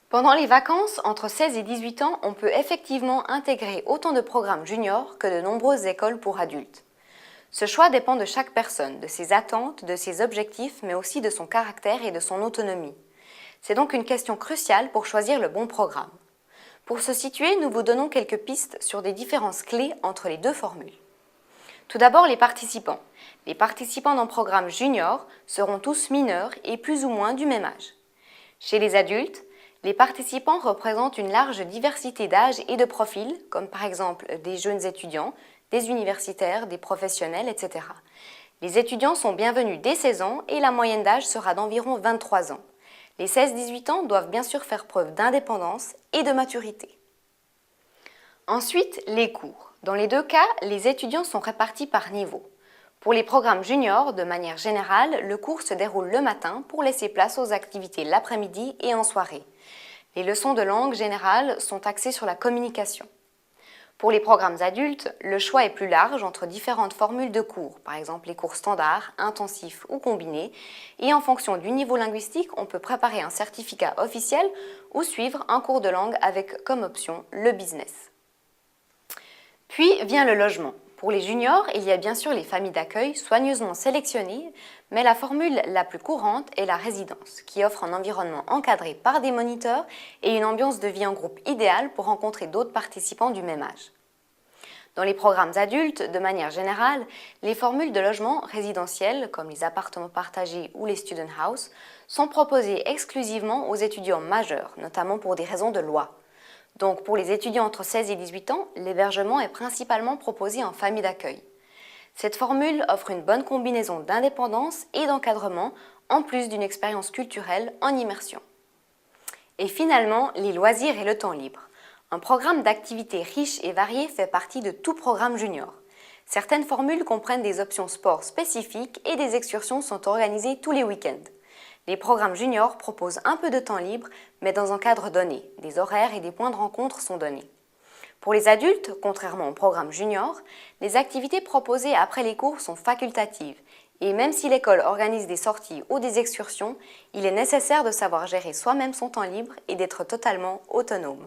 Pendant les vacances, entre 16 et 18 ans, on peut effectivement intégrer autant de programmes juniors que de nombreuses écoles pour adultes. Ce choix dépend de chaque personne, de ses attentes, de ses objectifs, mais aussi de son caractère et de son autonomie. C'est donc une question cruciale pour choisir le bon programme. Pour se situer, nous vous donnons quelques pistes sur des différences clés entre les deux formules. Tout d'abord, les participants. Les participants d'un programme junior seront tous mineurs et plus ou moins du même âge. Chez les adultes, les participants représentent une large diversité d'âges et de profils, comme par exemple des jeunes étudiants, des universitaires, des professionnels, etc. Les étudiants sont bienvenus dès 16 ans et la moyenne d'âge sera d'environ 23 ans. Les 16-18 ans doivent bien sûr faire preuve d'indépendance et de maturité. Ensuite, les cours. Dans les deux cas, les étudiants sont répartis par niveau. Pour les programmes juniors, de manière générale, le cours se déroule le matin pour laisser place aux activités l'après-midi et en soirée. Les leçons de langue générale sont axées sur la communication. Pour les programmes adultes, le choix est plus large entre différentes formules de cours, par exemple les cours standards, intensifs ou combinés, et en fonction du niveau linguistique, on peut préparer un certificat officiel ou suivre un cours de langue avec comme option le business. Puis vient le logement. Pour les juniors, il y a bien sûr les familles d'accueil soigneusement sélectionnées, mais la formule la plus courante est la résidence, qui offre un environnement encadré par des moniteurs et une ambiance de vie en groupe idéale pour rencontrer d'autres participants du même âge. Dans les programmes adultes, de manière générale, les formules de logement résidentiels, comme les appartements partagés ou les student house, sont proposées exclusivement aux étudiants majeurs, notamment pour des raisons de loi. Donc pour les étudiants entre 16 et 18 ans, l'hébergement est principalement proposé en famille d'accueil. Cette formule offre une bonne combinaison d'indépendance et d'encadrement, en plus d'une expérience culturelle en immersion. Et finalement, les loisirs et le temps libre. Un programme d'activités riche et varié fait partie de tout programme junior. Certaines formules comprennent des options sport spécifiques et des excursions sont organisées tous les week-ends. Les programmes juniors proposent un peu de temps libre, mais dans un cadre donné. Des horaires et des points de rencontre sont donnés. Pour les adultes, contrairement au programme junior, les activités proposées après les cours sont facultatives. Et même si l'école organise des sorties ou des excursions, il est nécessaire de savoir gérer soi-même son temps libre et d'être totalement autonome.